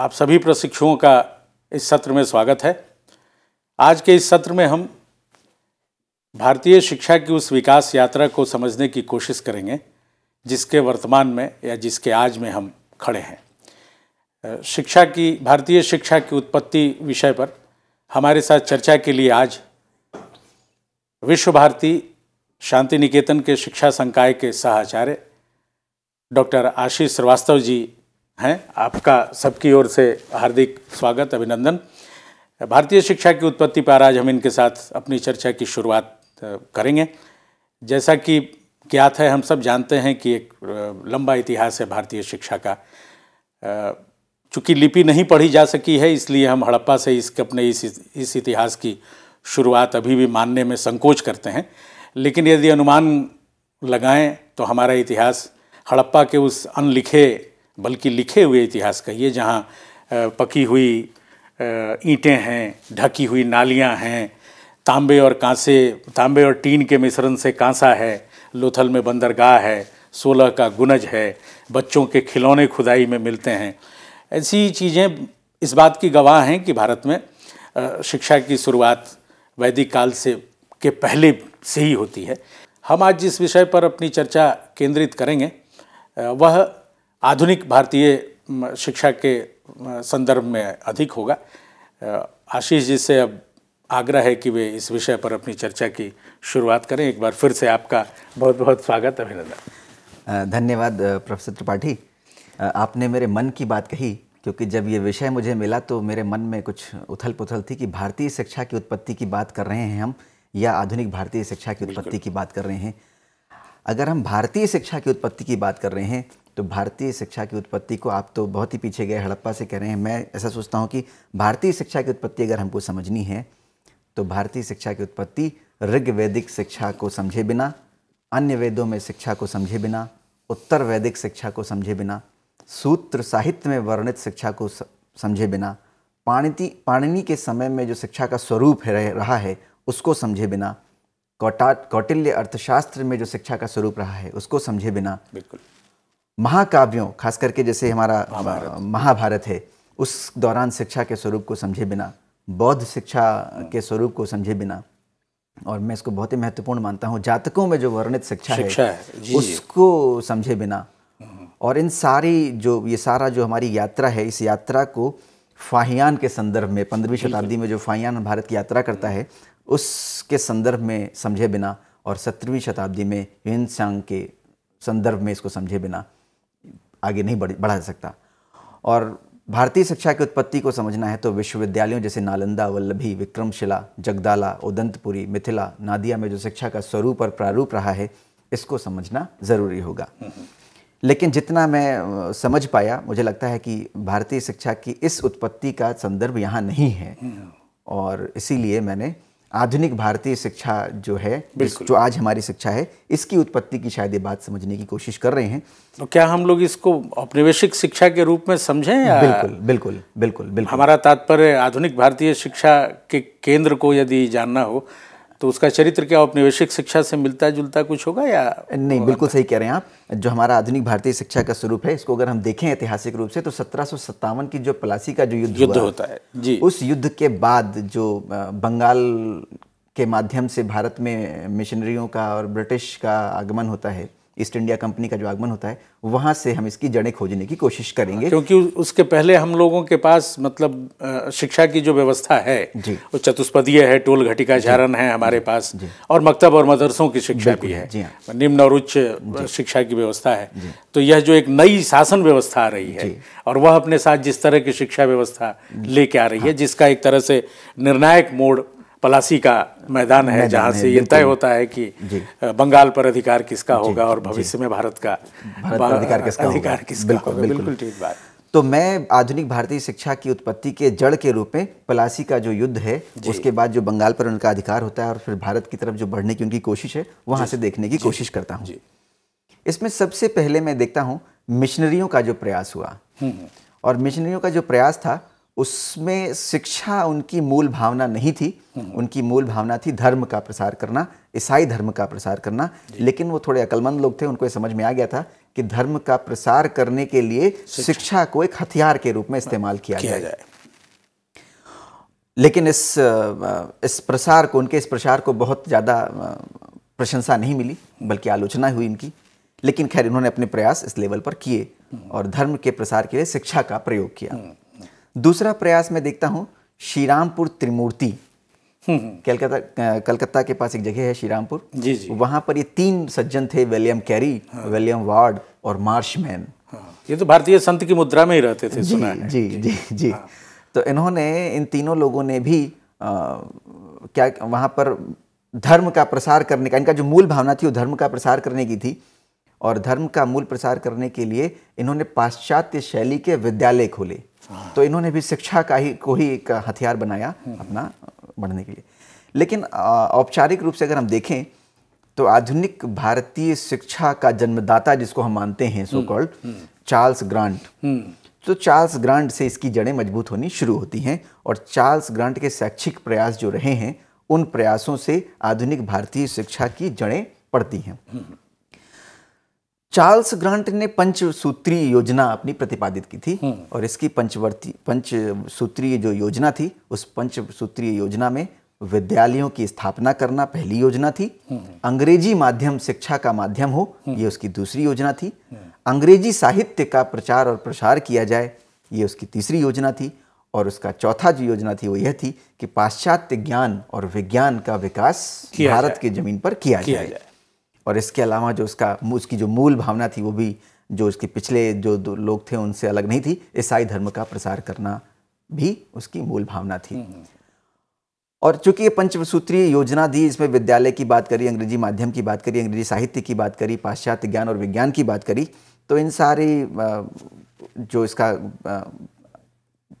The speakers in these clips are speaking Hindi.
आप सभी प्रशिक्षुओं का इस सत्र में स्वागत है। आज के इस सत्र में हम भारतीय शिक्षा की उस विकास यात्रा को समझने की कोशिश करेंगे जिसके वर्तमान में या जिसके आज में हम खड़े हैं। भारतीय शिक्षा की उत्पत्ति विषय पर हमारे साथ चर्चा के लिए आज विश्व भारती शांति निकेतन के शिक्षा संकाय के सहाचार्य डॉक्टर आशीष श्रीवास्तव जी हैं। आपका सबकी ओर से हार्दिक स्वागत, अभिनंदन। भारतीय शिक्षा की उत्पत्ति पर आज हम इनके साथ अपनी चर्चा की शुरुआत करेंगे। जैसा कि ज्ञात है, हम सब जानते हैं कि एक लंबा इतिहास है भारतीय शिक्षा का। चूँकि लिपि नहीं पढ़ी जा सकी है, इसलिए हम हड़प्पा से अपने इस इतिहास की शुरुआत अभी भी मानने में संकोच करते हैं। लेकिन यदि अनुमान लगाएं तो हमारा इतिहास हड़प्पा के उस अनलिखे बल्कि लिखे हुए इतिहास कहिए, जहाँ पकी हुई ईंटें हैं, ढकी हुई नालियाँ हैं, तांबे और टीन के मिश्रण से कांसा है, लोथल में बंदरगाह है, 16 का गुनज है, बच्चों के खिलौने खुदाई में मिलते हैं। ऐसी चीज़ें इस बात की गवाह हैं कि भारत में शिक्षा की शुरुआत वैदिक काल के पहले से ही होती है। हम आज जिस विषय पर अपनी चर्चा केंद्रित करेंगे वह आधुनिक भारतीय शिक्षा के संदर्भ में अधिक होगा। आशीष जी से अब आग्रह है कि वे इस विषय पर अपनी चर्चा की शुरुआत करें। एक बार फिर से आपका बहुत बहुत स्वागत, अभिनंदन। धन्यवाद प्रोफेसर त्रिपाठी। आपने मेरे मन की बात कही, क्योंकि जब ये विषय मुझे मिला तो मेरे मन में कुछ उथल पुथल थी कि भारतीय शिक्षा की उत्पत्ति की बात कर रहे हैं हम या आधुनिक भारतीय शिक्षा की उत्पत्ति की बात कर रहे हैं। अगर हम भारतीय शिक्षा की उत्पत्ति की बात कर रहे हैं तो भारतीय शिक्षा की उत्पत्ति को आप तो बहुत ही पीछे गए, हड़प्पा से कह रहे हैं। मैं ऐसा सोचता हूँ कि भारतीय शिक्षा की उत्पत्ति अगर हमको समझनी है तो भारतीय शिक्षा की उत्पत्ति ऋग वैदिक शिक्षा को समझे बिना, अन्य वेदों में शिक्षा को समझे बिना, उत्तर वैदिक शिक्षा को समझे बिना, सूत्र साहित्य में वर्णित शिक्षा को समझे बिना, पाणिनि के समय में जो शिक्षा का स्वरूप रहा है उसको समझे बिना, कौटिल्य अर्थशास्त्र में जो शिक्षा का स्वरूप रहा है उसको समझे बिना, बिल्कुल महाकाव्यों खास करके जैसे हमारा महाभारत है उस दौरान शिक्षा के स्वरूप को समझे बिना, बौद्ध शिक्षा के स्वरूप को समझे बिना, और मैं इसको बहुत ही महत्वपूर्ण मानता हूँ, जातकों में जो वर्णित शिक्षा है उसको समझे बिना, और इन ये सारा जो हमारी यात्रा है, इस यात्रा को फाहियान के संदर्भ में 15वीं शताब्दी में जो फाहियान भारत की यात्रा करता है उसके संदर्भ में समझे बिना, और 17वीं शताब्दी में ह्वेनत्सांग के संदर्भ में इसको समझे बिना आगे नहीं बढ़ा जा सकता। और भारतीय शिक्षा की उत्पत्ति को समझना है तो विश्वविद्यालयों जैसे नालंदा, वल्लभी, विक्रमशिला, जगदाला, उदंतपुरी, मिथिला, नादिया में जो शिक्षा का स्वरूप और प्रारूप रहा है इसको समझना ज़रूरी होगा। लेकिन जितना मैं समझ पाया, मुझे लगता है कि भारतीय शिक्षा की इस उत्पत्ति का संदर्भ यहाँ नहीं है, और इसीलिए मैंने आधुनिक भारतीय शिक्षा जो है, जो आज हमारी शिक्षा है, इसकी उत्पत्ति की शायद ये बात समझने की कोशिश कर रहे हैं। तो क्या हम लोग इसको औपनिवेशिक शिक्षा के रूप में समझें या? बिल्कुल बिल्कुल बिल्कुल बिल्कुल। हमारा तात्पर्य आधुनिक भारतीय शिक्षा के केंद्र को यदि जानना हो तो उसका चरित्र क्या औपनिवेशिक शिक्षा से मिलता जुलता कुछ होगा या नहीं? बिल्कुल सही कह रहे हैं आप। जो हमारा आधुनिक भारतीय शिक्षा का स्वरूप है, इसको अगर हम देखें ऐतिहासिक रूप से तो 1757 की जो प्लासी का जो युद्ध होता है जी, उस युद्ध के बाद जो बंगाल के माध्यम से भारत में मिशनरियों का और ब्रिटिश का आगमन होता है, ईस्ट इंडिया कंपनी का जो आगमन होता है, वहाँ से हम इसकी जड़ें खोजने की कोशिश करेंगे। क्योंकि उसके पहले हम लोगों के पास मतलब शिक्षा की जो व्यवस्था है वो चतुष्पदीय है, टोल घटिकाचारण है हमारे पास, और मकतब और मदरसों की शिक्षा भी है, निम्न और उच्च शिक्षा की व्यवस्था है। तो यह जो एक नई शासन व्यवस्था आ रही है और वह अपने साथ जिस तरह की शिक्षा व्यवस्था लेके आ रही है, जिसका एक तरह से निर्णायक मोड़ पलासी का मैदान है, जहाँ से ये तय होता है कि बंगाल पर अधिकार किसका होगा और भविष्य में भारत पर अधिकार किसका होगा। बिल्कुल ठीक बात। तो मैं आधुनिक भारतीय शिक्षा की उत्पत्ति के जड़ के रूप में पलासी का जो युद्ध है, उसके बाद जो बंगाल पर उनका अधिकार होता है और फिर भारत की तरफ जो बढ़ने की उनकी कोशिश है, वहाँ से देखने की कोशिश करता हूँ। इसमें सबसे पहले मैं देखता हूँ मिशनरियों का जो प्रयास हुआ, और मिशनरियों का जो प्रयास था उसमें शिक्षा उनकी मूल भावना नहीं थी। उनकी मूल भावना थी धर्म का प्रसार करना, ईसाई धर्म का प्रसार करना। लेकिन वो थोड़े अक्लमंद लोग थे, उनको ये समझ में आ गया था कि धर्म का प्रसार करने के लिए शिक्षा को एक हथियार के रूप में इस्तेमाल किया जाए। लेकिन इस प्रसार को, उनके इस प्रसार को बहुत ज़्यादा प्रशंसा नहीं मिली, बल्कि आलोचना हुई इनकी। लेकिन खैर इन्होंने अपने प्रयास इस लेवल पर किए और धर्म के प्रसार के लिए शिक्षा का प्रयोग किया। दूसरा प्रयास मैं देखता हूँ श्रीरामपुर त्रिमूर्ति, कलकत्ता के पास एक जगह है श्रीरामपुर, जी जी। वहाँ पर ये 3 सज्जन थे, विलियम कैरी, विलियम वार्ड और मार्शमैन। ये तो भारतीय संत की मुद्रा में ही रहते थे, सुना है। जी जी जी। तो इन्होंने, इन तीनों लोगों ने भी क्या वहाँ पर धर्म का प्रसार करने का, इनका जो मूल भावना थी वो धर्म का प्रसार करने की थी। और धर्म का मूल प्रसार करने के लिए इन्होंने पाश्चात्य शैली के विद्यालय खोले। तो इन्होंने भी शिक्षा को ही एक हथियार बनाया अपना बढ़ने के लिए। लेकिन औपचारिक रूप से अगर हम देखें तो आधुनिक भारतीय शिक्षा का जन्मदाता जिसको हम मानते हैं, सो कॉल्ड चार्ल्स ग्रांट, तो चार्ल्स ग्रांट से इसकी जड़ें मजबूत होनी शुरू होती हैं। और चार्ल्स ग्रांट के शैक्षिक प्रयास जो रहे हैं, उन प्रयासों से आधुनिक भारतीय शिक्षा की जड़ें पड़ती हैं। चार्ल्स ग्रांट ने पंचसूत्रीय योजना अपनी प्रतिपादित की थी और इसकी पंचसूत्रीय जो योजना थी, उस पंचसूत्रीय योजना में विद्यालयों की स्थापना करना पहली योजना थी, अंग्रेजी माध्यम शिक्षा का माध्यम हो ये उसकी दूसरी योजना थी, अंग्रेजी साहित्य का प्रचार और प्रसार किया जाए ये उसकी तीसरी योजना थी, और उसका चौथा जो योजना थी वो यह थी कि पाश्चात्य ज्ञान और विज्ञान का विकास भारत की जमीन पर किया जाए। और इसके अलावा जो उसकी जो मूल भावना थी वो भी जो उसके पिछले जो लोग थे उनसे अलग नहीं थी, ईसाई धर्म का प्रसार करना भी उसकी मूल भावना थी। और चूंकि ये पंचसूत्रीय योजना दी, इसमें विद्यालय की बात करी, अंग्रेजी माध्यम की बात करी, अंग्रेजी साहित्य की बात करी, पाश्चात्य ज्ञान और विज्ञान की बात करी, तो इन सारी जो इसका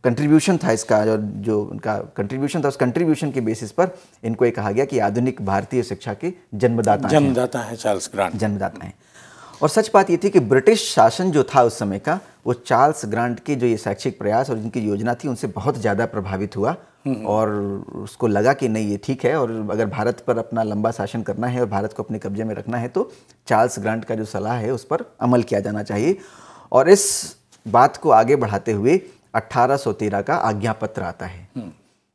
कंट्रीब्यूशन था, इसका जो उनका कंट्रीब्यूशन था, उस कंट्रीब्यूशन के बेसिस पर इनको ये कहा गया कि आधुनिक भारतीय शिक्षा के जन्मदाता हैं चार्ल्स ग्रांट, जन्मदाता हैं। और सच बात ये थी कि ब्रिटिश शासन जो था उस समय का, वो चार्ल्स ग्रांट के जो ये शैक्षिक प्रयास और जिनकी योजना थी उनसे बहुत ज़्यादा प्रभावित हुआ और उसको लगा कि नहीं ये ठीक है, और अगर भारत पर अपना लंबा शासन करना है और भारत को अपने कब्जे में रखना है तो चार्ल्स ग्रांट का जो सलाह है उस पर अमल किया जाना चाहिए। और इस बात को आगे बढ़ाते हुए 1813 का आज्ञा पत्र आता है।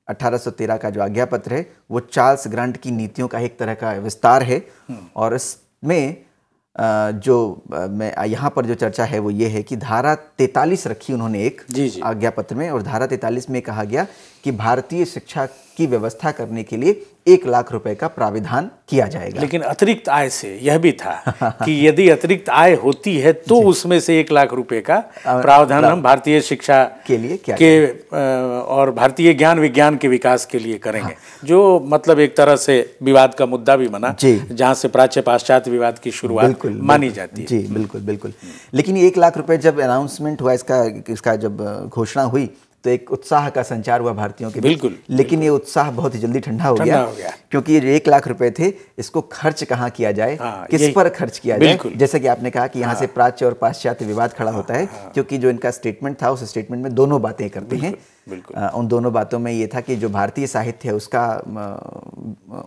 1813 का जो आज्ञा पत्र है वो चार्ल्स ग्रांट की नीतियों का एक तरह का विस्तार है। और इसमें जो मैं यहाँ पर जो चर्चा है वो ये है कि धारा 43 रखी उन्होंने एक आज्ञा पत्र में, और धारा 43 में कहा गया कि भारतीय शिक्षा की व्यवस्था करने के लिए 1 लाख रुपए का प्राविधान किया जाएगा। लेकिन अतिरिक्त आय से यह भी था कि यदि अतिरिक्त आय होती है तो उसमें से 1 लाख रुपए का प्रावधान हम भारतीय शिक्षा के लिए और भारतीय ज्ञान विज्ञान के विकास के लिए करेंगे। जो मतलब एक तरह से विवाद का मुद्दा भी बना, जहाँ से प्राच्य पाश्चात्य विवाद की शुरुआत मानी जाती है। जी बिल्कुल बिल्कुल। लेकिन 1 लाख रुपए जब अनाउंसमेंट हुआ, इसका जब घोषणा हुई तो एक उत्साह का संचार हुआ भारतीयों के बिल्कुल। लेकिन ये उत्साह बहुत ही जल्दी ठंडा हो गया क्योंकि ये 1 लाख रुपए थे, इसको खर्च कहाँ किया जाए, किस पर खर्च किया जाए। जैसे कि आपने कहा कि यहाँ से प्राच्य और पाश्चात्य विवाद खड़ा होता है, क्योंकि जो इनका स्टेटमेंट था उस स्टेटमेंट में दोनों बातें करते हैं। उन दोनों बातों में ये था कि जो भारतीय साहित्य है उसका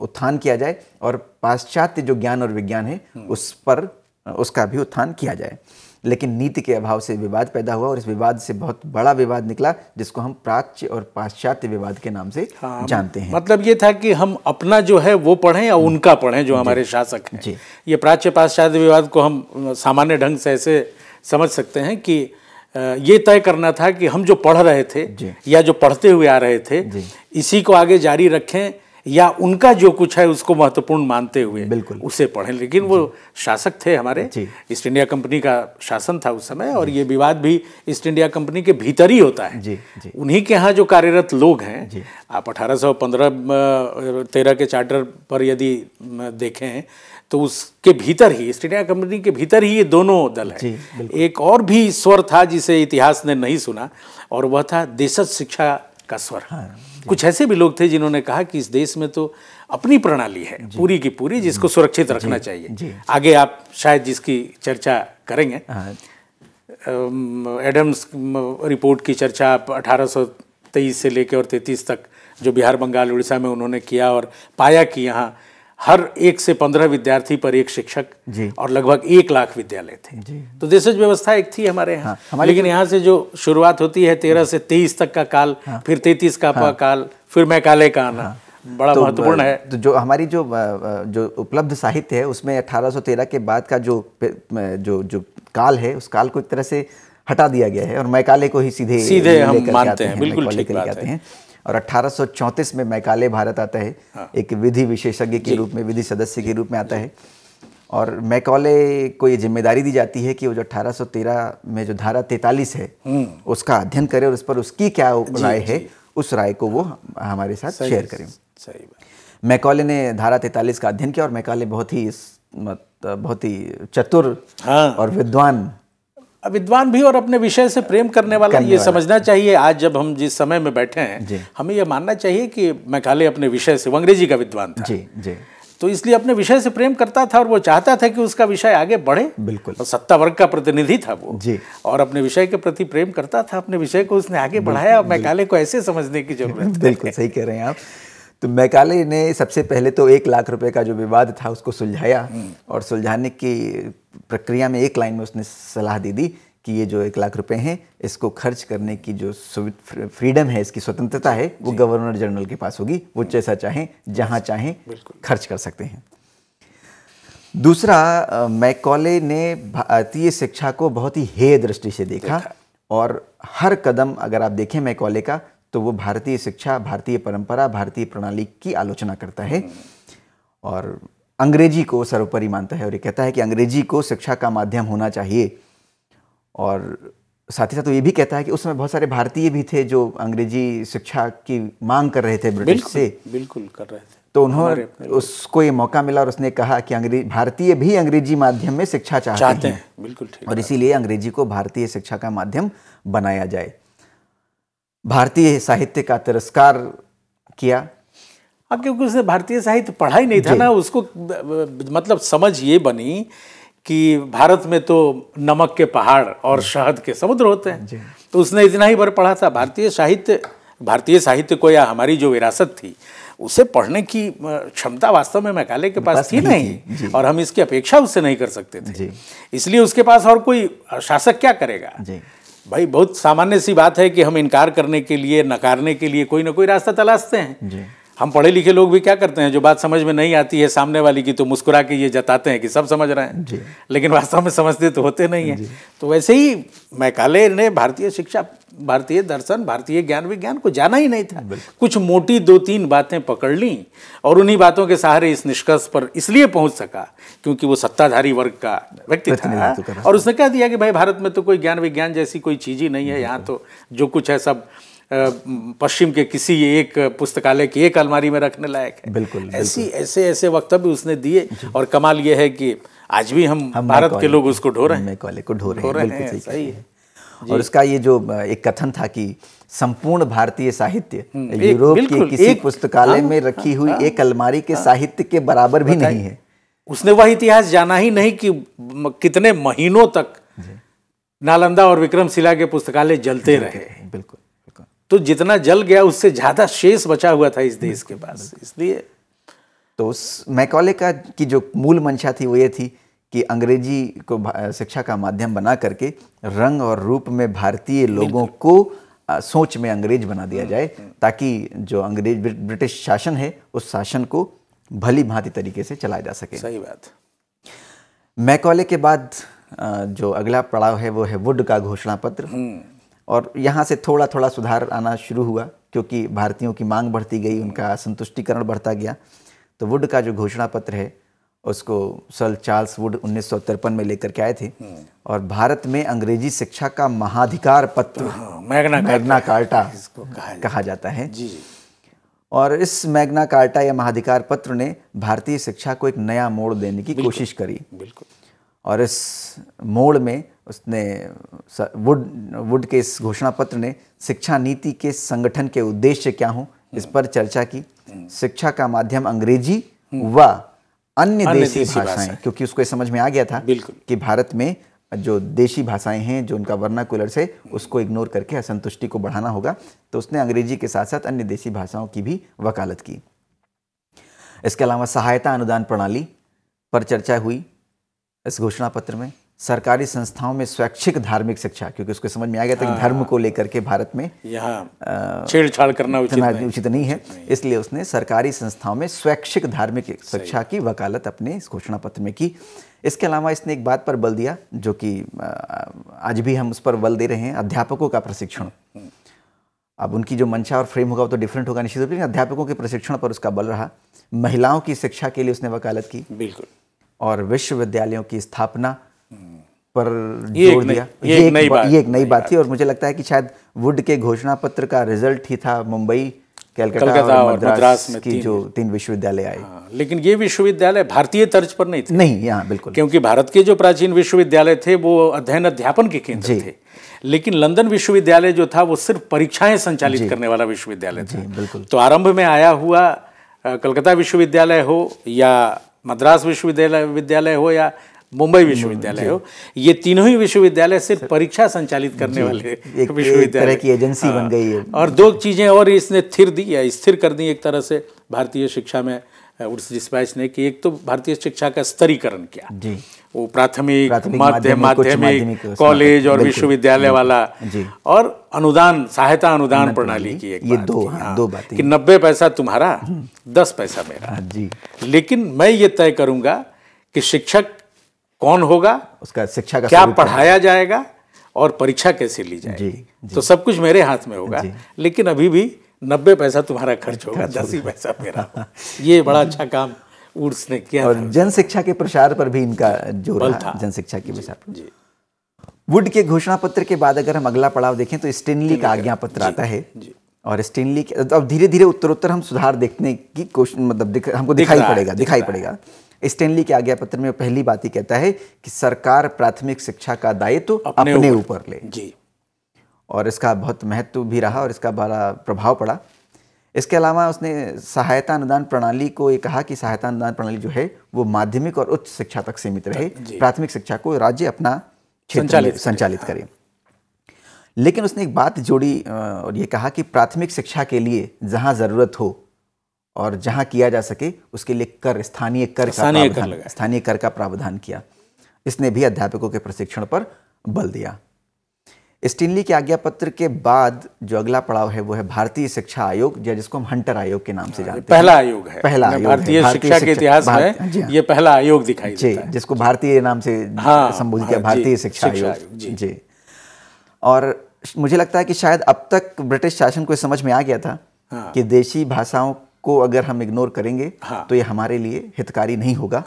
उत्थान किया जाए और पाश्चात्य जो ज्ञान और विज्ञान है उस पर उसका भी उत्थान किया जाए। लेकिन नीति के अभाव से विवाद पैदा हुआ और इस विवाद से बहुत बड़ा विवाद निकला जिसको हम प्राच्य और पाश्चात्य विवाद के नाम से जानते हैं। मतलब ये था कि हम अपना जो है वो पढ़ें या उनका पढ़ें जो हमारे शासक हैं। ये प्राच्य पाश्चात्य विवाद को हम सामान्य ढंग से ऐसे समझ सकते हैं कि ये तय करना था कि हम जो पढ़ रहे थे या जो पढ़ते हुए आ रहे थे इसी को आगे जारी रखें या उनका जो कुछ है उसको महत्वपूर्ण मानते हुए उसे पढ़ें। लेकिन वो शासक थे हमारे, ईस्ट इंडिया कंपनी का शासन था उस समय, और ये विवाद भी ईस्ट इंडिया कंपनी के भीतर ही होता है। उन्हीं के यहाँ जो कार्यरत लोग हैं, आप 1815-13 के चार्टर पर यदि देखें तो उसके भीतर ही, ईस्ट इंडिया कंपनी के भीतर ही ये दोनों दल हैं। एक और भी स्वर था जिसे इतिहास ने नहीं सुना, और वह था देशज शिक्षा का स्वर। कुछ ऐसे भी लोग थे जिन्होंने कहा कि इस देश में तो अपनी प्रणाली है पूरी की पूरी जिसको सुरक्षित रखना चाहिए। आगे आप शायद जिसकी चर्चा करेंगे, एडम्स रिपोर्ट की चर्चा 1823 से लेकर और 33 तक जो बिहार बंगाल उड़ीसा में उन्होंने किया और पाया कि यहाँ हर 1 से 15 विद्यार्थी पर एक शिक्षक जी। और लगभग 1 लाख विद्यालय थे जी। तो देशज व्यवस्था एक थी हमारे यहाँ। लेकिन यहाँ से जो शुरुआत होती है 13 से 23 तक का काल, फिर 33 का काल, फिर मैकाले का आना बड़ा महत्वपूर्ण है। तो जो हमारी जो उपलब्ध साहित्य है उसमें 1813 के बाद का जो काल है, उस काल को एक तरह से हटा दिया गया है और मैकाले को ही सीधे हम मानते हैं। बिल्कुल ठीक बात है। और 1834 में मैकाले भारत आता है, एक विधि विशेषज्ञ के रूप में, विधि सदस्य के रूप में आता है। और मैकाले को ये जिम्मेदारी दी जाती है कि वो जो 1813 में जो धारा 43 है उसका अध्ययन करे और उस पर उसकी क्या राय है, उस राय को वो हमारे साथ शेयर करें। सही बात। मैकाले ने धारा 43 का अध्ययन किया और मैकाले बहुत ही चतुर और विद्वान भी और अपने विषय से प्रेम करने वाला। ये समझना चाहिए, आज जब हम जिस समय में बैठे हैं हमें ये मानना चाहिए कि मैकाले अपने विषय से, वो अंग्रेजी का विद्वान था जी, तो इसलिए अपने विषय से प्रेम करता था और वो चाहता था कि उसका विषय आगे बढ़े। बिल्कुल। और सत्ता वर्ग का प्रतिनिधि था वो जी। और अपने विषय के प्रति प्रेम करता था, अपने विषय को उसने आगे बढ़ाया। और मैकाले को ऐसे समझने की जरूरत है। बिल्कुल सही कह रहे हैं आप। तो मैकाले ने सबसे पहले तो 1 लाख रुपए का जो विवाद था उसको सुलझाया और सुलझाने की प्रक्रिया में एक लाइन में उसने सलाह दे दी कि ये जो 1 लाख रुपए हैं इसको खर्च करने की जो फ्रीडम है, इसकी स्वतंत्रता है, वो गवर्नर जनरल के पास होगी। वो जैसा चाहें, जहां चाहें खर्च कर सकते हैं। दूसरा, मैकाले ने भारतीय शिक्षा को बहुत ही हेय दृष्टि से देखा और हर कदम अगर आप देखें मैकाले का तो वो भारतीय शिक्षा, भारतीय परंपरा, भारतीय प्रणाली की आलोचना करता है और अंग्रेजी को सर्वोपरि मानता है और ये कहता है कि अंग्रेजी को शिक्षा का माध्यम होना चाहिए। और साथ ही साथ वो ये भी कहता है कि उसमें बहुत सारे भारतीय भी थे जो अंग्रेजी शिक्षा की मांग कर रहे थे ब्रिटिश से। बिल्कुल कर रहे थे। तो उन्होंने उसको ये मौका मिला और उसने कहा कि भारतीय भी अंग्रेजी माध्यम में शिक्षा चाहते हैं। बिल्कुल ठीक। और इसीलिए अंग्रेजी को भारतीय शिक्षा का माध्यम बनाया जाए। भारतीय साहित्य का तिरस्कार किया क्योंकि उसने भारतीय साहित्य पढ़ा ही नहीं था ना। उसको मतलब समझ ये बनी कि भारत में तो नमक के पहाड़ और शहद के समुद्र होते हैं, तो उसने इतना ही भर पढ़ा था। भारतीय साहित्य को या हमारी जो विरासत थी उसे पढ़ने की क्षमता वास्तव में मैकाले के पास थी नहीं और हम इसकी अपेक्षा उससे नहीं कर सकते थे। इसलिए उसके पास और कोई शासक क्या करेगा भाई। बहुत सामान्य सी बात है कि हम इनकार करने के लिए, नकारने के लिए कोई ना कोई रास्ता तलाशते हैं। हम पढ़े लिखे लोग भी क्या करते हैं, जो बात समझ में नहीं आती है सामने वाली की तो मुस्कुरा के ये जताते हैं कि सब समझ रहे हैं, लेकिन वास्तव में समझते तो होते नहीं हैं। तो वैसे ही मैकाले ने भारतीय शिक्षा, भारतीय दर्शन, भारतीय ज्ञान विज्ञान को जाना ही नहीं था। कुछ मोटी 2-3 बातें पकड़ ली और उन्हीं बातों के सहारे इस निष्कर्ष पर इसलिए पहुंच सका क्योंकि वो सत्ताधारी वर्ग का व्यक्ति था और उसने कह दिया कि भाई भारत में तो कोई ज्ञान विज्ञान जैसी कोई चीज़ ही नहीं है। यहाँ तो जो कुछ है सब पश्चिम के किसी एक पुस्तकालय की एक अलमारी में रखने लायक है। बिल्कुल। ऐसे वक्तव्य उसने दिए और कमाल ये है कि आज भी हम भारत के लोग उसको ढो रहे हैं, मैकाले को ढो रहे हैं। सही है। और उसका ये जो एक कथन था कि संपूर्ण भारतीय साहित्य यूरोप के किसी पुस्तकालय में रखी हुई एक अलमारी के साहित्य के बराबर भी नहीं है। उसने वह इतिहास जाना ही नहीं कि कितने महीनों तक नालंदा और विक्रमशिला के पुस्तकालय जलते रहे। बिल्कुल। तो जितना जल गया उससे ज्यादा शेष बचा हुआ था इस देश के पास। इसलिए तो उस मैकाले का की जो मूल मंशा थी वो ये थी कि अंग्रेजी को शिक्षा का माध्यम बना करके रंग और रूप में भारतीय लोगों को सोच में अंग्रेज बना दिया जाए ताकि जो ब्रिटिश शासन है उस शासन को भली भांति तरीके से चलाया जा सके। सही बात। मैकाले के बाद जो अगला पड़ाव है वो है वुड का घोषणा पत्र और यहाँ से थोड़ा थोड़ा सुधार आना शुरू हुआ क्योंकि भारतीयों की मांग बढ़ती गई, उनका संतुष्टिकरण बढ़ता गया। तो वुड का जो घोषणा पत्र है उसको सर चार्ल्स वुड 1953 में लेकर के आए थे और भारत में अंग्रेजी शिक्षा का महाधिकार पत्र मैग्ना कार्टा कहा जाता है। और इस मैग्ना कार्टा या महाधिकार पत्र ने भारतीय शिक्षा को एक नया मोड़ देने की कोशिश करी। और इस मोड़ में उसने वुड के इस घोषणा पत्र ने शिक्षा नीति के संगठन के उद्देश्य क्या हों इस पर चर्चा की। शिक्षा का माध्यम अंग्रेजी व अन्य देशी भाषाएं, क्योंकि उसको समझ में आ गया था कि भारत में जो देशी भाषाएं हैं जो उनका वर्नाकुलर है उसको इग्नोर करके असंतुष्टि को बढ़ाना होगा। तो उसने अंग्रेजी के साथ साथ अन्य देशी भाषाओं की भी वकालत की। इसके अलावा सहायता अनुदान प्रणाली पर चर्चा हुई इस घोषणा पत्र में। सरकारी संस्थाओं में स्वैच्छिक धार्मिक शिक्षा, क्योंकि उसको समझ में आ गया था कि धर्म को लेकर के भारत में यहाँ छेड़छाड़ करना उचित नहीं है, इसलिए उसने सरकारी संस्थाओं में स्वैच्छिक धार्मिक शिक्षा की वकालत अपने इस घोषणा पत्र में की। इसके अलावा इसने एक बात पर बल दिया जो कि आज भी हम उस पर बल दे रहे हैं, अध्यापकों का प्रशिक्षण। अब उनकी जो मंशा और फ्रेम होगा वो तो डिफरेंट होगा निश्चित रूप से, लेकिन अध्यापकों के प्रशिक्षण पर उसका बल रहा। महिलाओं की शिक्षा के लिए उसने वकालत की, बिल्कुल, और विश्वविद्यालयों की स्थापना पर जोर दिया। ये एक नई बात थी, और मुझे लगता है कि शायद वुड के घोषणा पत्र का रिजल्ट ही था मुंबई, कलकत्ता और मद्रास में की जो 3 विश्वविद्यालय आए। लेकिन ये विश्वविद्यालय भारतीय तर्ज पर नहीं थे। नहीं, यहाँ बिल्कुल, क्योंकि भारत के जो प्राचीन विश्वविद्यालय थे वो अध्ययन अध्यापन के केंद्र थे, लेकिन लंदन विश्वविद्यालय जो था वो सिर्फ परीक्षाएं संचालित करने वाला विश्वविद्यालय था। बिल्कुल। तो आरंभ में आया हुआ कलकत्ता विश्वविद्यालय हो या मद्रास विश्वविद्यालय हो या मुंबई विश्वविद्यालय हो, ये तीनों ही विश्वविद्यालय सिर्फ परीक्षा संचालित करने वाले विश्वविद्यालय की एजेंसी बन गई है। और 2 चीजें और इसने स्थिर कर दी एक तरह से भारतीय शिक्षा में उस डिस्पैच ने, कि एक तो भारतीय शिक्षा का स्तरीकरण किया जी, वो प्राथमिक माध्यमिक कॉलेज और विश्वविद्यालय वाला, और अनुदान सहायता अनुदान प्रणाली की एक दो बातें कि 90 पैसा तुम्हारा 10 पैसा मेरा जी। लेकिन मैं ये तय करूंगा कि शिक्षक कौन होगा, उसका शिक्षा का क्या पढ़ाया जाएगा और परीक्षा कैसे ली जाएगी, तो सब कुछ मेरे हाथ में होगा, लेकिन अभी भी 90 पैसा तुम्हारा खर्च होगा, 10 ही पैसा मेरा। ये बड़ा अच्छा काम वुड्स ने किया। और जन शिक्षा के प्रसार पर भी इनका जोर रहा, जन शिक्षा के प्रसार पर। वुड के घोषणा पत्र के बाद अगर हम अगला पड़ाव देखें तो स्टेनली का आज्ञा पत्र आता है, और स्टेनली के अब धीरे धीरे उत्तरोत्तर हम सुधार देखने की कोशिश, मतलब हमको दिखाई पड़ेगा। स्टेनली के आज्ञा पत्र में पहली बात ही कहता है कि सरकार प्राथमिक शिक्षा का दायित्व अपने ऊपर ले जी, और इसका बहुत महत्व भी रहा और इसका बड़ा प्रभाव पड़ा। इसके अलावा उसने सहायता अनुदान प्रणाली को ये कहा कि सहायता अनुदान प्रणाली जो है वो माध्यमिक और उच्च शिक्षा तक सीमित रहे, प्राथमिक शिक्षा को राज्य अपना क्षेत्र संचालित करे। लेकिन उसने एक बात जोड़ी और ये कहा कि प्राथमिक शिक्षा के लिए जहां जरूरत हो और जहां किया जा सके उसके लिए स्थानीय कर का प्रावधान किया। इसने भी अध्यापकों के प्रशिक्षण पर बल दिया। स्टेनली के आज्ञा पत्र के बाद जो अगला पड़ाव है वो है भारतीय शिक्षा आयोग, जिसको हम हंटर आयोग के नाम से जानते हैं। पहला आयोग है, भारतीय शिक्षा के इतिहास में ये पहला आयोग दिखाई देता है, जिसको भारतीय नाम से संबोधित किया, भारतीय शिक्षा आयोग जी। और मुझे लगता है कि शायद अब तक ब्रिटिश शासन को समझ में आ गया था कि देशी भाषाओं को अगर हम इग्नोर करेंगे तो ये हमारे लिए हितकारी नहीं होगा।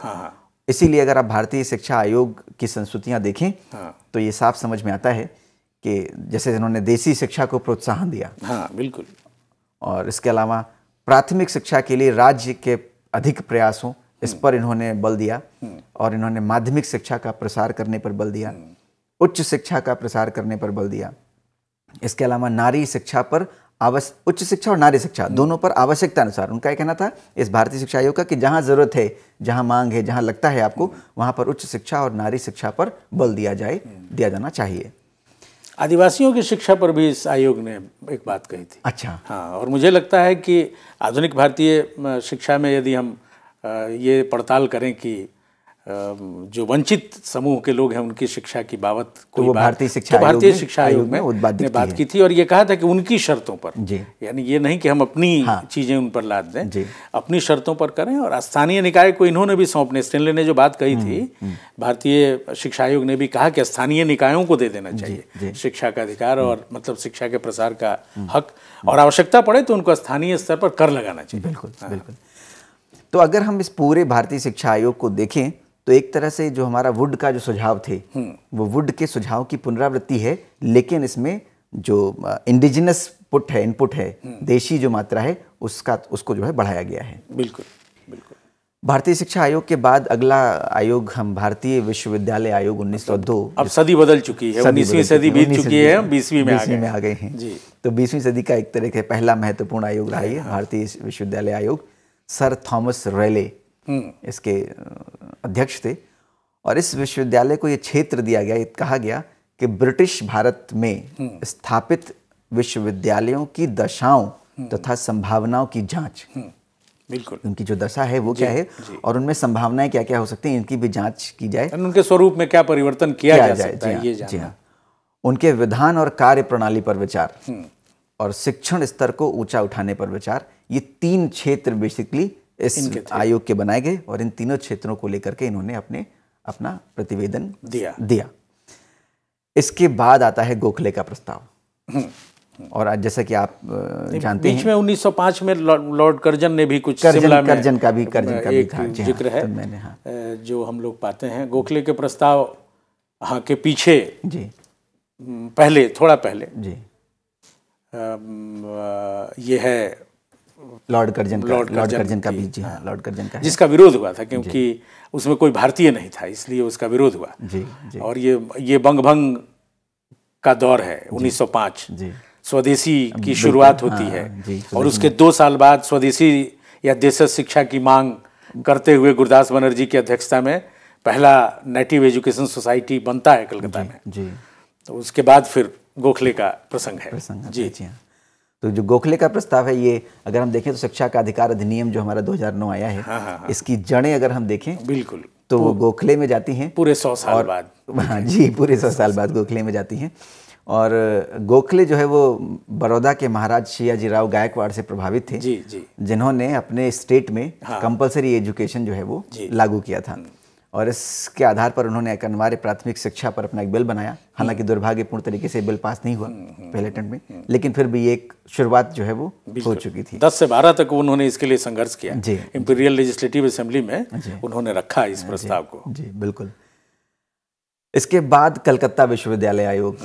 इसीलिए अगर आप भारतीय शिक्षा आयोग की संस्तुतियां देखें तो ये साफ समझ में आता है कि जैसे इन्होंने देसी शिक्षा को प्रोत्साहन दिया, बिल्कुल, और इसके अलावा प्राथमिक शिक्षा के लिए राज्य के अधिक प्रयास हों इस पर इन्होंने बल दिया, और इन्होंने माध्यमिक शिक्षा का प्रसार करने पर बल दिया, उच्च शिक्षा का प्रसार करने पर बल दिया। इसके अलावा नारी शिक्षा पर उच्च शिक्षा और नारी शिक्षा दोनों पर आवश्यकता अनुसार, उनका ये कहना था इस भारतीय शिक्षा आयोग का कि जहां जरूरत है, जहां मांग है, जहां लगता है आपको, वहां पर उच्च शिक्षा और नारी शिक्षा पर बल दिया जाना चाहिए। आदिवासियों की शिक्षा पर भी इस आयोग ने एक बात कही थी। अच्छा, हाँ, और मुझे लगता है कि आधुनिक भारतीय शिक्षा में यदि हम ये पड़ताल करें कि जो वंचित समूह के लोग हैं उनकी शिक्षा की बाबत कोई भारतीय शिक्षा आयोग में बात की थी, और ये कहा था कि उनकी शर्तों पर, यानी ये नहीं कि हम अपनी चीजें उन पर लाद दें, अपनी शर्तों पर करें। और स्थानीय निकाय को इन्होंने भी सौंपने, स्टेनली ने जो बात कही थी, भारतीय शिक्षा आयोग ने भी कहा कि स्थानीय निकायों को दे देना चाहिए शिक्षा का अधिकार, और मतलब शिक्षा के प्रसार का हक, और आवश्यकता पड़े तो उनको स्थानीय स्तर पर कर लगाना चाहिए। बिल्कुल। तो अगर हम इस पूरे भारतीय शिक्षा आयोग को देखें तो एक तरह से जो हमारा वुड का जो सुझाव थे वो वुड के सुझाव की पुनरावृत्ति है, लेकिन इसमें जो इंडिजिनस इनपुट है, देशी जो मात्रा है उसको जो है बढ़ाया गया है। बिल्कुल। भारतीय शिक्षा आयोग के बाद अगला आयोग हम भारतीय विश्वविद्यालय आयोग 1902। अब सदी बदल चुकी है, 19वीं सदी बीत चुकी है, हम 20वीं में आ गए हैं जी। तो 20वीं सदी का एक तरह के पहला महत्वपूर्ण आयोग रहा है भारतीय विश्वविद्यालय आयोग। सर थॉमस रेले इसके अध्यक्ष थे, और इस विश्वविद्यालय को ये क्षेत्र दिया गया, ये कहा गया कि ब्रिटिश भारत में स्थापित विश्वविद्यालयों की दशाओं तथा संभावनाओं की जांच बिल्कुल। उनकी जो दशा है वो क्या है और उनमें संभावनाएं क्या क्या हो सकती हैं, इनकी भी जांच की जाए, उनके स्वरूप में क्या परिवर्तन किया जा सकता है, ये जी जानना। हाँ। उनके विधान और कार्य प्रणाली पर विचार और शिक्षण स्तर को ऊंचा उठाने पर विचार, ये 3 क्षेत्र बेसिकली इस आयोग के बनाए गए और इन तीनों क्षेत्रों को लेकर के इन्होंने अपना प्रतिवेदन दिया। इसके बाद आता है गोखले का प्रस्ताव। और आज जैसा कि आप जानते हैं, बीच में 1905 में लॉर्ड कर्जन ने भी कुछ कर्जन का भी था जिक्र है, जो हम लोग पाते हैं। गोखले के प्रस्ताव के पीछे जी थोड़ा पहले जी ये है लॉर्ड कर्जन का भी, जी हाँ, लॉर्ड कर्जन का, जिसका विरोध हुआ था क्योंकि उसमें कोई भारतीय नहीं था, इसलिए उसका विरोध हुआ। जी। और ये बंगभंग का दौर है 1905, स्वदेशी की शुरुआत होती है और उसके 2 साल बाद स्वदेशी या देशज शिक्षा की मांग करते हुए गुरदास बनर्जी की अध्यक्षता में पहला नेटिव एजुकेशन सोसाइटी बनता है कलकत्ता में जी। तो उसके बाद फिर गोखले का प्रसंग है जी। तो जो गोखले का प्रस्ताव है, ये अगर हम देखें तो शिक्षा का अधिकार अधिनियम जो हमारा 2009 आया है, इसकी जड़ें अगर हम देखें बिल्कुल तो वो गोखले में जाती हैं पूरे 100 साल बाद। हाँ जी, पूरे 100 साल बाद गोखले में जाती हैं। और गोखले जो है वो बड़ौदा के महाराज सियाजी राव गायकवाड़ से प्रभावित थे, जी। जिन्होंने अपने स्टेट में कंपलसरी एजुकेशन जो है वो लागू किया था। और इसके आधार पर उन्होंने एक अनिवार्य प्राथमिक शिक्षा पर अपना एक बिल बनाया। हालांकि दुर्भाग्यपूर्ण तरीके से बिल पास नहीं हुआ पहले अटेम्प्ट में, लेकिन फिर भी एक शुरुआत जो है वो हो चुकी थी। 10 से 12 तक उन्होंने इसके लिए संघर्ष किया। इंपीरियल लेजिस्लेटिव असेंबली में उन्होंने रखा इस प्रस्ताव को। जी बिल्कुल। इसके बाद कलकत्ता विश्वविद्यालय आयोग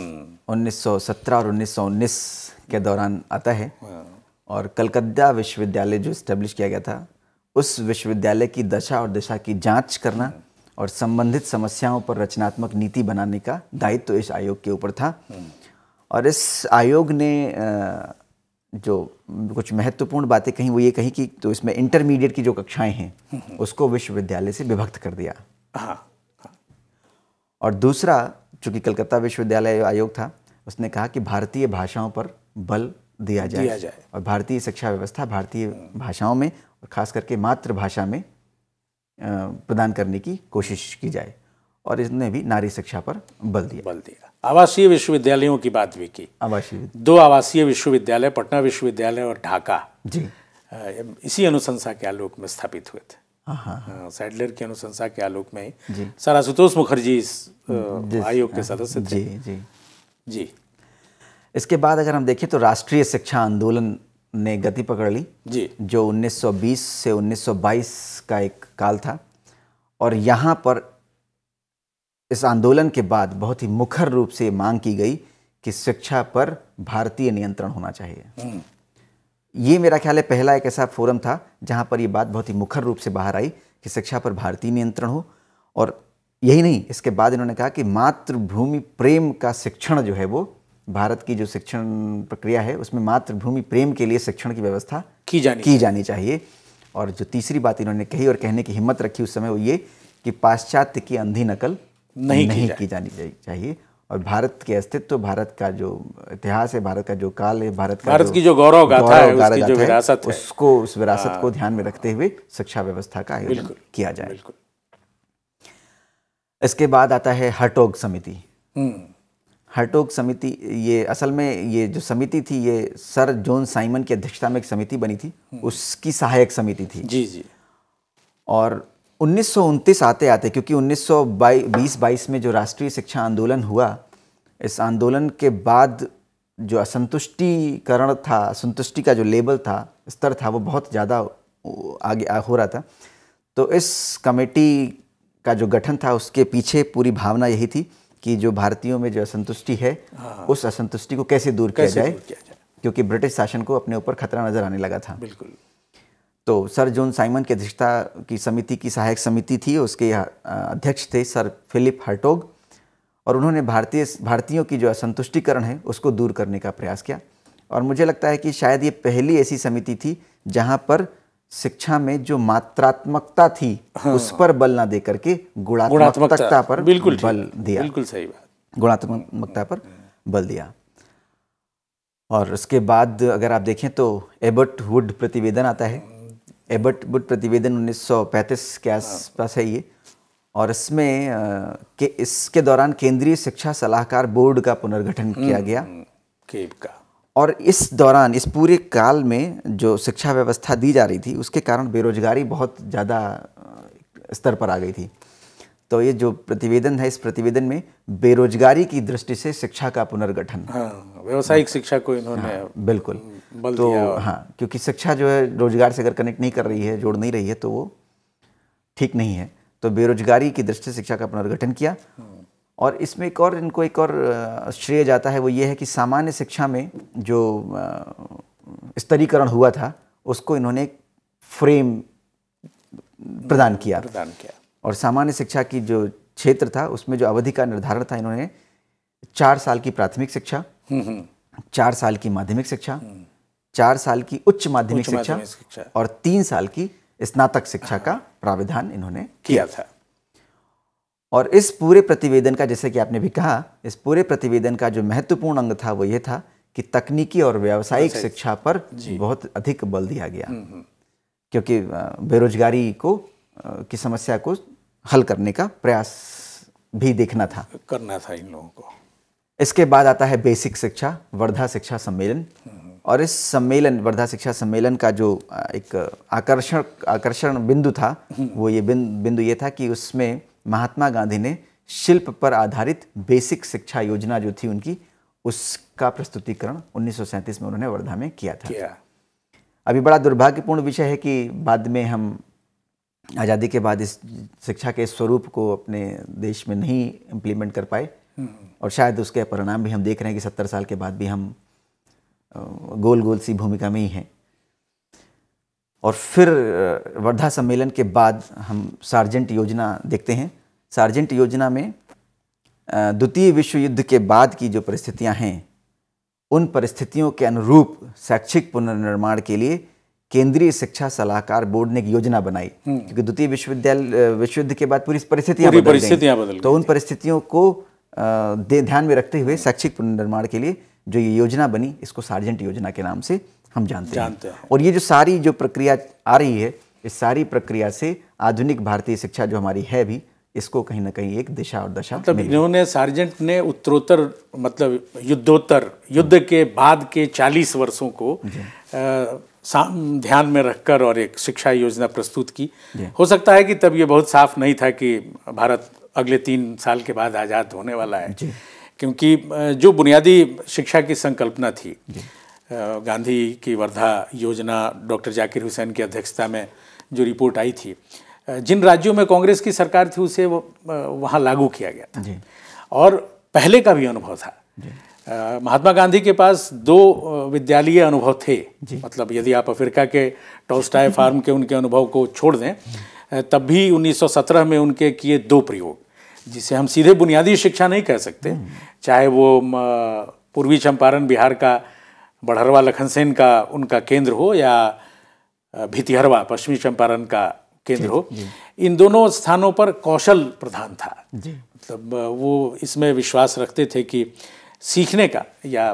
1917 और 1919 के दौरान आता है और कलकत्ता विश्वविद्यालय जो इस्टेब्लिश किया गया था, उस विश्वविद्यालय की दशा और दिशा की जांच करना और संबंधित समस्याओं पर रचनात्मक नीति बनाने का दायित्व इस आयोग के ऊपर था। और इस आयोग ने जो कुछ महत्वपूर्ण बातें कही वो ये कही कि तो इसमें इंटरमीडिएट की जो कक्षाएं हैं उसको विश्वविद्यालय से विभक्त कर दिया। और दूसरा, चूंकि कलकत्ता विश्वविद्यालय आयोग था, उसने कहा कि भारतीय भाषाओं पर बल दिया जाए और भारतीय शिक्षा व्यवस्था भारतीय भाषाओं में और खास करके मातृभाषा में प्रदान करने की कोशिश की जाए। और इसने भी नारी शिक्षा पर बल दिया। आवासीय विश्वविद्यालयों की बात भी की। 2 आवासीय विश्वविद्यालय, पटना विश्वविद्यालय और ढाका, जी, इसी अनुशंसा के आलोक में स्थापित हुए थे। सैडलर की अनुशंसा के आलोक में ही सर आशुतोष मुखर्जी इस आयोग के सदस्य थे। जी। इसके बाद अगर हम देखें तो राष्ट्रीय शिक्षा आंदोलन ने गति पकड़ ली जी, जो 1920 से 1922 का एक काल था। और यहाँ पर इस आंदोलन के बाद बहुत ही मुखर रूप से मांग की गई कि शिक्षा पर भारतीय नियंत्रण होना चाहिए। ये मेरा ख्याल है पहला एक ऐसा फोरम था जहाँ पर ये बात बहुत ही मुखर रूप से बाहर आई कि शिक्षा पर भारतीय नियंत्रण हो। और यही नहीं, इसके बाद इन्होंने कहा कि मातृभूमि प्रेम का शिक्षण जो है वो, भारत की जो शिक्षण प्रक्रिया है उसमें मातृभूमि प्रेम के लिए शिक्षण की व्यवस्था की जानी चाहिए। और जो तीसरी बात इन्होंने कही और कहने की हिम्मत रखी उस समय वो ये कि पाश्चात्य की अंधी नकल नहीं की जानी चाहिए। और भारत के अस्तित्व, भारत का जो इतिहास है, भारत का जो काल है, भारत की जो गौरव गाथा है, उसकी जो विरासत है, उसको, उस विरासत को ध्यान में रखते हुए शिक्षा व्यवस्था का आयोजन किया जाए। इसके बाद आता है हर्टोग समिति। हर्टोग समिति, ये असल में ये जो समिति थी ये सर जॉन साइमन की अध्यक्षता में एक समिति बनी थी, उसकी सहायक समिति थी। जी। और 1929 आते आते, क्योंकि 1920-22 में जो राष्ट्रीय शिक्षा आंदोलन हुआ, इस आंदोलन के बाद जो असंतुष्टिकरण था, असंतुष्टि का जो लेवल था, स्तर था, वो बहुत ज़्यादा आगे हो रहा था। तो इस कमेटी का जो गठन था उसके पीछे पूरी भावना यही थी कि जो भारतीयों में जो असंतुष्टि है उस असंतुष्टि को कैसे दूर किया जाए, क्योंकि ब्रिटिश शासन को अपने ऊपर खतरा नजर आने लगा था। बिल्कुल। तो सर जॉन साइमन की अध्यक्षता की समिति की सहायक समिति थी, उसके अध्यक्ष थे सर फिलिप हर्टोग। और उन्होंने भारतीयों की जो असंतुष्टिकरण है उसको दूर करने का प्रयास किया। और मुझे लगता है कि शायद ये पहली ऐसी समिति थी जहाँ पर शिक्षा में जो मात्रात्मकता थी उस पर बल ना दे करके गुणात्मकता पर बल दिया। बिल्कुल सही बात, गुणात्मकता पर बल दिया। और उसके बाद अगर आप देखें तो एबर्ट वुड प्रतिवेदन आता है एबट बुट प्रतिवेदन 1935 के आसपास है ये। और इसमें इसके दौरान केंद्रीय शिक्षा सलाहकार बोर्ड का पुनर्गठन किया गया, केब का। और इस दौरान इस पूरे काल में जो शिक्षा व्यवस्था दी जा रही थी उसके कारण बेरोजगारी बहुत ज़्यादा स्तर पर आ गई थी। तो ये जो प्रतिवेदन है, इस प्रतिवेदन में बेरोजगारी की दृष्टि से शिक्षा का पुनर्गठन, व्यावसायिक शिक्षा को इन्होंने बिल्कुल बल तो दिया। हाँ, क्योंकि शिक्षा जो है रोजगार से अगर कनेक्ट नहीं कर रही है, जोड़ नहीं रही है, तो वो ठीक नहीं है। तो बेरोजगारी की दृष्टि से शिक्षा का पुनर्गठन किया। और इसमें इनको एक और श्रेय जाता है, वो ये है कि सामान्य शिक्षा में जो स्तरीकरण हुआ था उसको इन्होंने एक फ्रेम प्रदान किया। और सामान्य शिक्षा की जो क्षेत्र था उसमें जो अवधि का निर्धारण था, इन्होंने 4 साल की प्राथमिक शिक्षा, 4 साल की माध्यमिक शिक्षा, 4 साल की उच्च माध्यमिक शिक्षा और 3 साल की स्नातक शिक्षा का प्राविधान इन्होंने किया था। और इस पूरे प्रतिवेदन का, जैसे कि आपने भी कहा, इस पूरे प्रतिवेदन का जो महत्वपूर्ण अंग था वो ये था कि तकनीकी और व्यावसायिक शिक्षा पर बहुत अधिक बल दिया गया, क्योंकि बेरोजगारी की समस्या को हल करने का प्रयास भी देखना था, करना था इन लोगों को। इसके बाद आता है बेसिक शिक्षा, वर्धा शिक्षा सम्मेलन। और इस सम्मेलन, वर्धा शिक्षा सम्मेलन का जो एक आकर्षण बिंदु था, वो ये बिंदु ये था कि उसमें महात्मा गांधी ने शिल्प पर आधारित बेसिक शिक्षा योजना जो थी उनकी, उसका प्रस्तुतिकरण 1937 में उन्होंने वर्धा में किया था। अभी बड़ा दुर्भाग्यपूर्ण विषय है कि बाद में हम आज़ादी के बाद इस शिक्षा के स्वरूप को अपने देश में नहीं इम्प्लीमेंट कर पाए, और शायद उसके परिणाम भी हम देख रहे हैं कि 70 साल के बाद भी हम गोल गोल सी भूमिका में ही हैं। और फिर वर्धा सम्मेलन के बाद हम सार्जेंट योजना देखते हैं। सार्जेंट योजना में द्वितीय विश्व युद्ध के बाद की जो परिस्थितियां हैं, उन परिस्थितियों के अनुरूप शैक्षिक पुनर्निर्माण के लिए केंद्रीय शिक्षा सलाहकार बोर्ड ने एक योजना बनाई, क्योंकि द्वितीय विश्व युद्ध के बाद पूरी परिस्थितियां बदल गई। तो उन परिस्थितियों को ध्यान में रखते हुए शैक्षिक पुनर्निर्माण के लिए जो ये योजना बनी, इसको सार्जेंट योजना के नाम से हम जानते हैं। और ये जो सारी जो प्रक्रिया आ रही है, इस सारी प्रक्रिया से आधुनिक भारतीय शिक्षा जो हमारी है भी, इसको कहीं ना कहीं एक दिशा और दशा मतलब इन्होंने, सार्जेंट ने उत्तरोत्तर, मतलब युद्धोत्तर, युद्ध के बाद के 40 वर्षों को ध्यान में रखकर और एक शिक्षा योजना प्रस्तुत की। हो सकता है कि तब ये बहुत साफ नहीं था कि भारत अगले 3 साल के बाद आज़ाद होने वाला है, क्योंकि जो बुनियादी शिक्षा की संकल्पना थी, गांधी की वर्धा योजना, डॉक्टर जाकिर हुसैन की अध्यक्षता में जो रिपोर्ट आई थी, जिन राज्यों में कांग्रेस की सरकार थी उसे वहाँ लागू किया गया था। और पहले का भी अनुभव था। महात्मा गांधी के पास 2 विद्यालयीय अनुभव थे। मतलब यदि आप अफ्रीका के टॉल्स्टॉय फार्म के उनके अनुभव को छोड़ दें, तब भी 1917 में उनके किए 2 प्रयोग, जिसे हम सीधे बुनियादी शिक्षा नहीं कह सकते, चाहे वो पूर्वी चंपारण बिहार का बड़हरवा लखनसेन का उनका केंद्र हो, या भितिहरवा पश्चिमी चंपारण का केंद्र हो, इन दोनों स्थानों पर कौशल प्रधान था। मतलब वो इसमें विश्वास रखते थे कि सीखने का या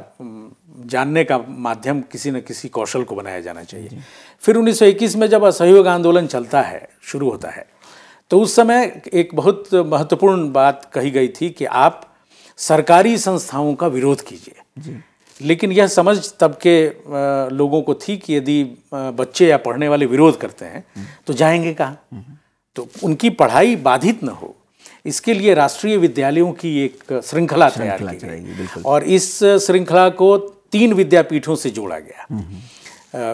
जानने का माध्यम किसी न किसी कौशल को बनाया जाना चाहिए। फिर 1921 में जब असहयोग आंदोलन चलता है, शुरू होता है, तो उस समय एक बहुत महत्वपूर्ण बात कही गई थी कि आप सरकारी संस्थाओं का विरोध कीजिए। लेकिन यह समझ तब के लोगों को थी कि यदि बच्चे या पढ़ने वाले विरोध करते हैं तो जाएंगे कहाँ, तो उनकी पढ़ाई बाधित न हो, इसके लिए राष्ट्रीय विद्यालयों की एक श्रृंखला तैयार की गई। और इस श्रृंखला को 3 विद्यापीठों से जोड़ा गया,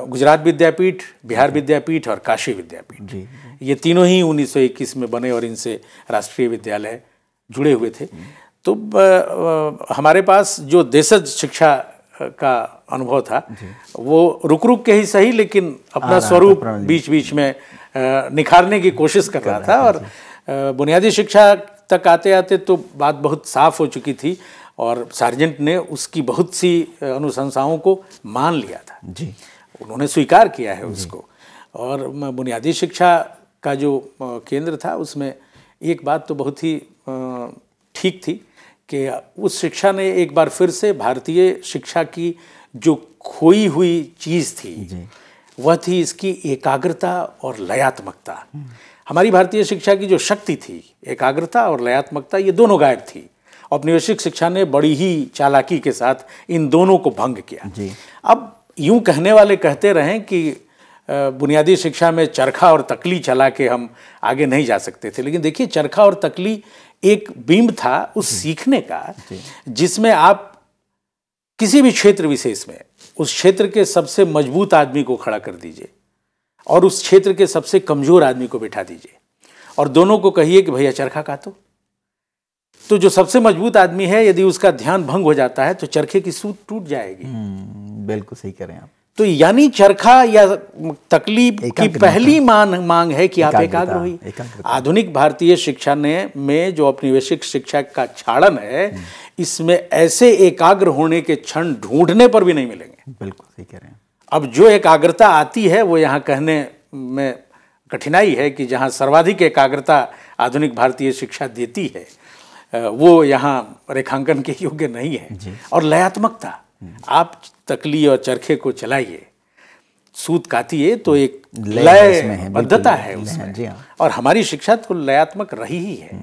गुजरात विद्यापीठ, बिहार विद्यापीठ और काशी विद्यापीठ। ये तीनों ही 1921 में बने और इनसे राष्ट्रीय विद्यालय जुड़े हुए थे। तो हमारे पास जो देशज शिक्षा का अनुभव था, वो रुक रुक के ही सही, लेकिन अपना स्वरूप बीच बीच में निखारने की कोशिश कर रहा था। और बुनियादी शिक्षा तक आते आते तो बात बहुत साफ हो चुकी थी, और सार्जेंट ने उसकी बहुत सी अनुशंसाओं को मान लिया था। उन्होंने स्वीकार किया है उसको। और बुनियादी शिक्षा का जो केंद्र था, उसमें एक बात तो बहुत ही ठीक थी कि उस शिक्षा ने एक बार फिर से भारतीय शिक्षा की जो खोई हुई चीज़ थी, वह थी इसकी एकाग्रता और लयात्मकता। हमारी भारतीय शिक्षा की जो शक्ति थी, एकाग्रता और लयात्मकता, ये दोनों गायब थी। औपनिवेशिक शिक्षा ने बड़ी ही चालाकी के साथ इन दोनों को भंग किया जी। अब यूं कहने वाले कहते रहें कि बुनियादी शिक्षा में चरखा और तकली चला के हम आगे नहीं जा सकते थे, लेकिन देखिए चरखा और तकली एक बीम था उस सीखने का जिसमें आप किसी भी क्षेत्र विशेष में उस क्षेत्र के सबसे मजबूत आदमी को खड़ा कर दीजिए और उस क्षेत्र के सबसे कमजोर आदमी को बिठा दीजिए और दोनों को कहिए कि भैया चरखा काटो। तो जो सबसे मजबूत आदमी है, यदि उसका ध्यान भंग हो जाता है तो चरखे की सूत टूट जाएगी। बिल्कुल सही कह रहे हैं आप। तो यानी चरखा या तकलीफ की पहली मांग है कि आप एकाग्र होइए। आधुनिक भारतीय शिक्षा में जो औपनिवेशिक शिक्षा का क्षाड़न है, इसमें ऐसे एकाग्र होने के क्षण ढूंढने पर भी नहीं मिलेंगे। बिल्कुल सही कह रहे हैं। अब जो एकाग्रता आती है वो यहाँ कहने में कठिनाई है कि जहाँ सर्वाधिक एकाग्रता आधुनिक भारतीय शिक्षा देती है वो यहाँ रेखांकन के योग्य नहीं है। और लयात्मकता, आप तकली और चरखे को चलाइए, सूत कातिए तो एक लय बद्धता है उसमें। और हमारी शिक्षा तो लयात्मक रही ही है।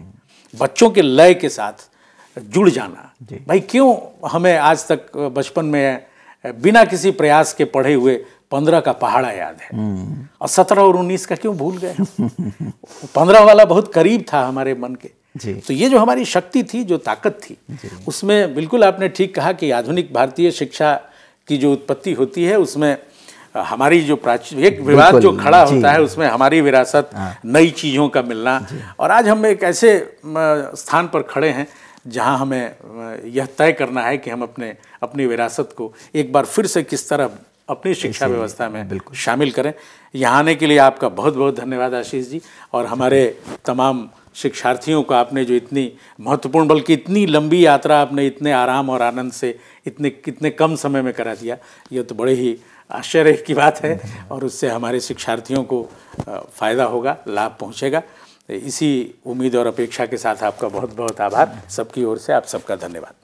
बच्चों के लय के साथ जुड़ जाना, भाई क्यों हमें आज तक बचपन में बिना किसी प्रयास के पढ़े हुए 15 का पहाड़ा याद है और 17 और 19 का क्यों भूल गए? 15 वाला बहुत करीब था हमारे मन के। तो ये जो हमारी शक्ति थी, जो ताकत थी, उसमें बिल्कुल आपने ठीक कहा कि आधुनिक भारतीय शिक्षा की जो उत्पत्ति होती है उसमें हमारी जो प्राचीन एक विवाद जो खड़ा होता है उसमें हमारी विरासत, नई चीज़ों का मिलना। और आज हम एक ऐसे स्थान पर खड़े हैं जहां हमें यह तय करना है कि हम अपनी विरासत को एक बार फिर से किस तरह अपनी शिक्षा व्यवस्था में शामिल करें। यहाँ आने के लिए आपका बहुत बहुत धन्यवाद आशीष जी। और हमारे तमाम शिक्षार्थियों को आपने जो इतनी महत्वपूर्ण, बल्कि इतनी लंबी यात्रा आपने इतने आराम और आनंद से कितने कम समय में करा दिया, यह तो बड़े ही आश्चर्य की बात है और उससे हमारे शिक्षार्थियों को फ़ायदा होगा, लाभ पहुँचेगा। इसी उम्मीद और अपेक्षा के साथ आपका बहुत बहुत आभार। सबकी ओर से आप सबका धन्यवाद।